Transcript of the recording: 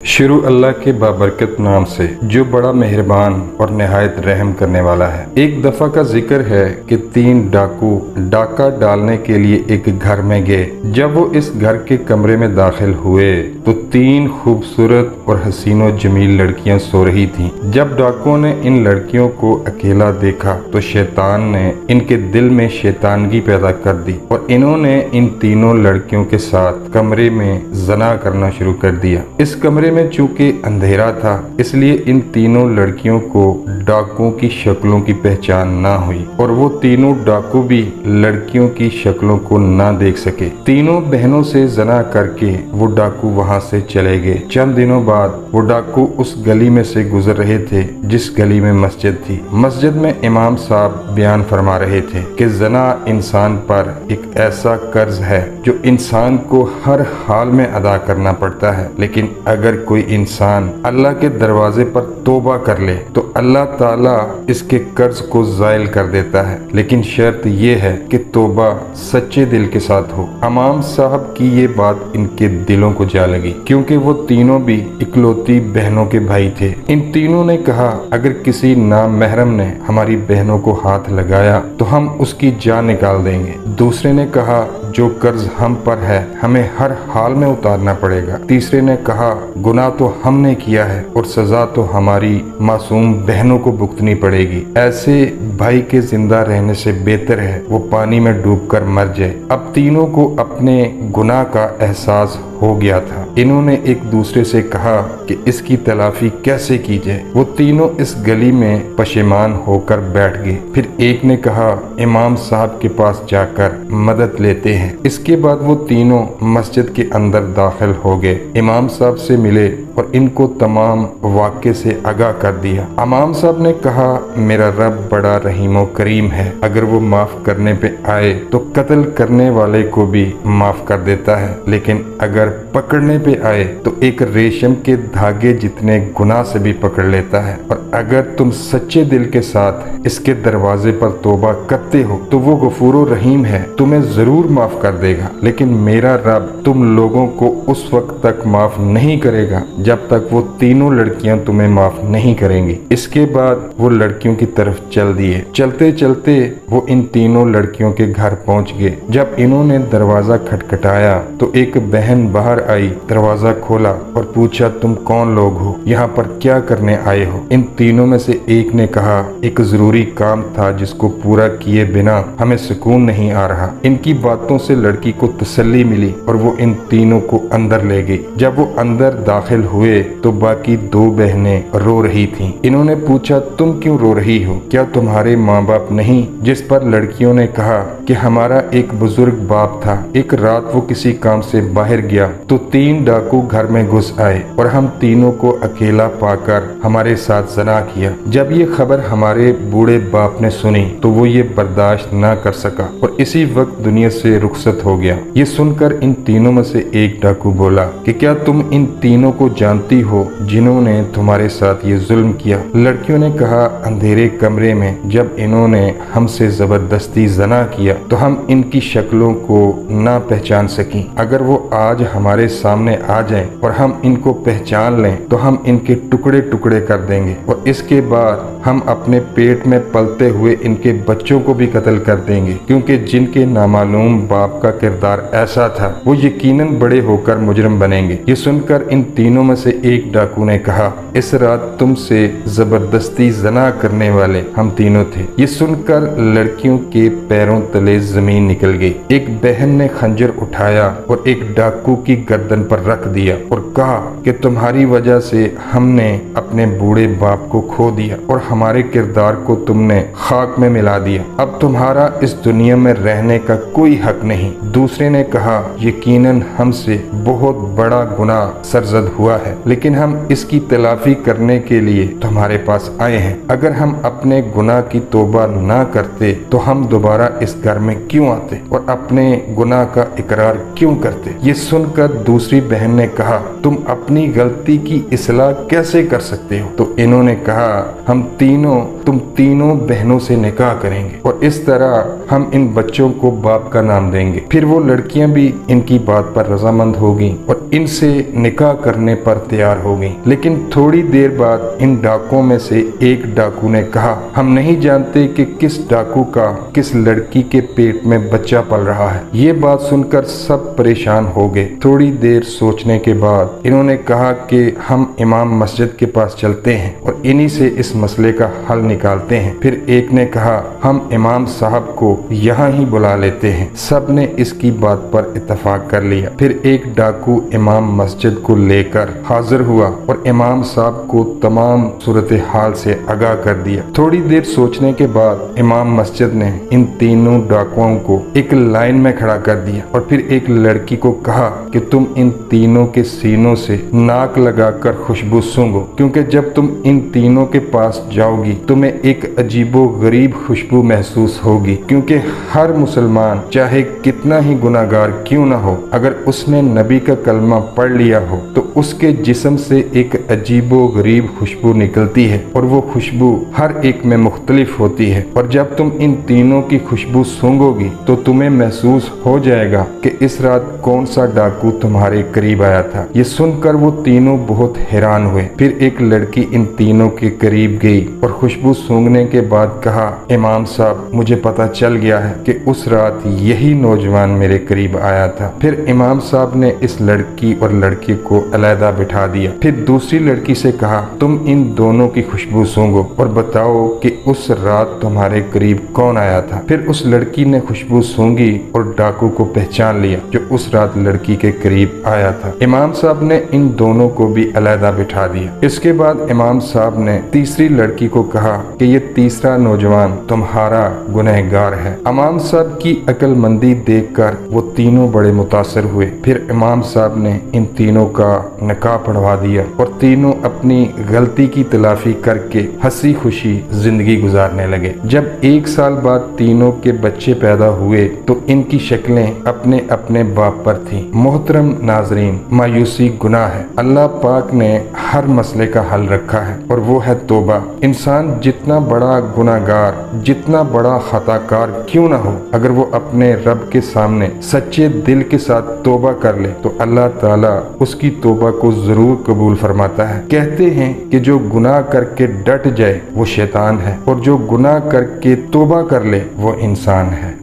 शुरू अल्लाह के बाबरकत नाम से जो बड़ा मेहरबान और नहायत रहम करने वाला है। एक दफा का जिक्र है कि 3 डाकू डाका डालने के लिए एक घर में गए। जब वो इस घर के कमरे में दाखिल हुए तो 3 खूबसूरत और हसीनो जमील लड़कियां सो रही थीं। जब डाकुओं ने इन लड़कियों को अकेला देखा तो शैतान ने इनके दिल में शैतानगी पैदा कर दी और इन्होंने इन तीनों लड़कियों के साथ कमरे में जना करना शुरू कर दिया। इस कमरे में चूंकि अंधेरा था इसलिए इन तीनों लड़कियों को डाकुओं की शक्लों की पहचान ना हुई और वो तीनों डाकू भी लड़कियों की शक्लों को ना देख सके। तीनों बहनों से जना करके वो डाकू वहां से चले गए। चंद दिनों बाद वो डाकू उस गली में से गुजर रहे थे जिस गली में मस्जिद थी। मस्जिद में इमाम साहब बयान फरमा रहे थे कि जना इंसान पर एक ऐसा कर्ज है जो इंसान को हर हाल में अदा करना पड़ता है, लेकिन अगर कोई इंसान अल्लाह के दरवाजे पर तौबा कर ले तो अल्लाह ताला इसके कर्ज को ज़ाइल कर देता है, लेकिन शर्त ये है कि तौबा सच्चे दिल के साथ हो। इमाम साहब की ये बात इनके दिलों को जा लगी क्योंकि वो तीनों भी इकलौती बहनों के भाई थे। इन तीनों ने कहा अगर किसी नामहरम ने हमारी बहनों को हाथ लगाया तो हम उसकी जान निकाल देंगे। दूसरे ने कहा जो कर्ज हम पर है हमें हर हाल में उतारना पड़ेगा। तीसरे ने कहा गुनाह तो हमने किया है और सजा तो हमारी मासूम बहनों को भुगतनी पड़ेगी। ऐसे भाई के जिंदा रहने से बेहतर है वो पानी में डूबकर मर जाए। अब तीनों को अपने गुनाह का एहसास हो गया था। इन्होंने एक दूसरे से कहा कि इसकी तलाफी कैसे की जाए। वो तीनों इस गली में पशेमान होकर बैठ गए। फिर एक ने कहा इमाम साहब के पास जाकर मदद लेते हैं। इसके बाद वो तीनों मस्जिद के अंदर दाखिल हो गए। इमाम साहब से मिले और इनको तमाम वाक़े से आगाह कर दिया। इमाम साहब ने कहा मेरा रब बड़ा रहीम और करीम है, अगर वो माफ करने पे आए तो कत्ल करने वाले को भी माफ कर देता है, लेकिन अगर पकड़ने पे आए तो एक रेशम के धागे जितने गुनाह से भी पकड़ लेता है। और अगर तुम सच्चे दिल के साथ इसके दरवाजे पर तौबा करते हो तो वो गफूर रहीम है, तुम्हें जरूर माफ कर देगा, लेकिन मेरा रब तुम लोगों को उस वक्त तक माफ नहीं करेगा जब तक वो तीनों लड़कियां तुम्हें माफ नहीं करेंगी। इसके बाद वो लड़कियों की तरफ चल दिए। चलते चलते वो इन तीनों लड़कियों के घर पहुंच गए। जब इन्होंने दरवाजा खटखटाया तो एक बहन बाहर आई, दरवाजा खोला और पूछा तुम कौन लोग हो, यहाँ पर क्या करने आए हो। इन तीनों में से एक ने कहा एक जरूरी काम था जिसको पूरा किए बिना हमें सुकून नहीं आ रहा। इनकी बातों से लड़की को तसल्ली मिली और वो इन तीनों को अंदर ले गई। जब वो अंदर दाखिल हुए तो बाकी 2 बहनें रो रही थीं। इन्होंने पूछा तुम क्यों रो रही हो, क्या तुम्हारे माँ बाप नहीं। जिस पर लड़कियों ने कहा कि हमारा एक बुजुर्ग बाप था, एक रात वो किसी काम से बाहर गया तो 3 डाकू घर में घुस आए और हम तीनों को अकेला पाकर हमारे साथ जना किया। जब ये खबर हमारे बूढ़े बाप ने सुनी तो वो ये बर्दाश्त ना कर सका और इसी वक्त दुनिया से रुखसत हो गया। ये सुनकर इन तीनों में से एक डाकू बोला कि क्या तुम इन तीनों को जानती हो जिन्होंने तुम्हारे साथ ये जुल्म किया। लड़कियों ने कहा अंधेरे कमरे में जब इन्होंने हमसे जबरदस्ती जना किया तो हम इनकी शक्लों को ना पहचान सकी। अगर वो आज हमारे सामने आ जाएं और हम इनको पहचान लें तो हम इनके टुकड़े टुकड़े कर देंगे और इसके बाद हम अपने पेट में पलते हुए इनके बच्चों को भी कत्ल कर देंगे, क्योंकि जिनके नामालूम बाप का किरदार ऐसा था वो यकीनन बड़े होकर मुजरिम बनेंगे। ये सुनकर इन तीनों में से एक डाकू ने कहा इस रात तुमसे जबरदस्ती जना करने वाले हम तीनों थे। ये सुनकर लड़कियों के पैरों तले जमीन निकल गई। एक बहन ने खंजर उठाया और एक डाकू की गर्दन पर रख दिया और कहा कि तुम्हारी वजह से हमने अपने बूढ़े बाप को खो दिया और हमारे किरदार को तुमने खाक में मिला दिया। अब तुम्हारा इस दुनिया में रहने का कोई हक नहीं। दूसरे ने कहा यकीनन हमसे बहुत बड़ा गुनाह सरजद हुआ है, लेकिन हम इसकी तलाफी करने के लिए तुम्हारे पास आए हैं। अगर हम अपने गुनाह की तौबा ना करते तो हम दोबारा इस घर में क्यों आते और अपने गुनाह का इकरार क्यों करते। ये सुनकर दूसरी बहन ने कहा तुम अपनी गलती की इस्लाह कैसे कर सकते हो। तो इन्होंने कहा हम तीनों तुम तीनों बहनों से निकाह करेंगे और इस तरह हम इन बच्चों को बाप का नाम देंगे। फिर वो लड़कियां भी इनकी बात पर रजामंद होगी और इनसे निकाह करने पर तैयार होगी। लेकिन थोड़ी देर बाद इन डाकुओं में से एक डाकू ने कहा, हम नहीं जानते कि किस डाकू का किस लड़की के पेट में बच्चा पल रहा है। ये बात सुनकर सब परेशान हो गए। थोड़ी देर सोचने के बाद इन्होंने कहा कि हम इमाम मस्जिद के पास चलते हैं और इन्हीं से इस मसले का हल निकालते हैं। फिर एक ने कहा, हम इमाम साहब को यहाँ ही बुला लेते हैं। सब ने इसकी बात पर इत्तेफाक कर लिया। फिर एक डाकू इमाम मस्जिद को लेकर हाजिर हुआ और इमाम साहब को तमाम सूरत हाल से आगाह कर दिया। थोड़ी देर सोचने के बाद इमाम मस्जिद ने इन तीनों डाकुओं को एक लाइन में खड़ा कर दिया और फिर एक लड़की को कहा कि तुम इन तीनों के सीनों से नाक लगाकर खुशबू सूंघो, क्योंकि जब तुम इन तीनों के पास जाओगी तुम्हें एक अजीबो गरीब खुशबू महसूस होगी, क्योंकि हर मुसलमान चाहे कितना ही गुनाहगार क्यों ना हो, अगर उसने नबी का कलमा पढ़ लिया हो तो उसके जिस्म से एक अजीबो गरीब खुशबू निकलती है और वो खुशबू हर एक में मुख्तलिफ होती है। और जब तुम इन तीनों की खुशबू सूंघोगी तो तुम्हें महसूस हो जाएगा कि इस रात कौन सा डाकू तुम्हारे करीब आया था। ये सुनकर वो तीनों बहुत हैरान हुए। फिर एक लड़की इन तीनों के करीब गई और खुशबू सूंघने के बाद कहा, इमाम साहब मुझे पता चल गया है कि उस रात यही नौजवान मेरे करीब आया था। फिर इमाम साहब ने इस लड़की और लड़के को अलहदा बिठा दिया। फिर दूसरी लड़की से कहा, तुम इन दोनों की खुशबू सूंघो और बताओ कि उस रात तुम्हारे करीब कौन आया था। फिर उस लड़की ने खुशबू सूंघी और डाकू को पहचान लिया जो उस रात लड़की के करीब आया था। इमाम साहब ने इन दोनों को भी अलहदा बिठा दिया। इसके बाद इमाम साहब ने तीसरी लड़की को कहा कि ये तीसरा नौजवान तुम्हारा गुनहगार है। इमाम साहब की अक्लमंदी देखकर वो तीनों बड़े मुतासर हुए। फिर इमाम साहब ने इन तीनों का निकाह पढ़वा दिया और तीनों अपनी गलती की तलाफी करके हंसी खुशी जिंदगी गुजारने लगे। जब 1 साल बाद तीनों के बच्चे पैदा हुए तो इनकी शक्लें अपने अपने बाप पर थीं। मोहतरम नाजरीन, मायूसी गुनाह है। अल्लाह पाक ने हर मसले का हल रखा है और वो है तौबा। इंसान जितना बड़ा गुनाहगार, जितना बड़ा खताकार क्यों ना हो, अगर वो अपने रब के सामने सच्चे दिल के साथ तौबा कर ले तो अल्लाह ताला उसकी तौबा को जरूर कबूल फरमाता है। कहते हैं कि जो गुनाह करके डट जाए वो शैतान है और जो गुनाह करके तौबा कर ले वो इंसान है।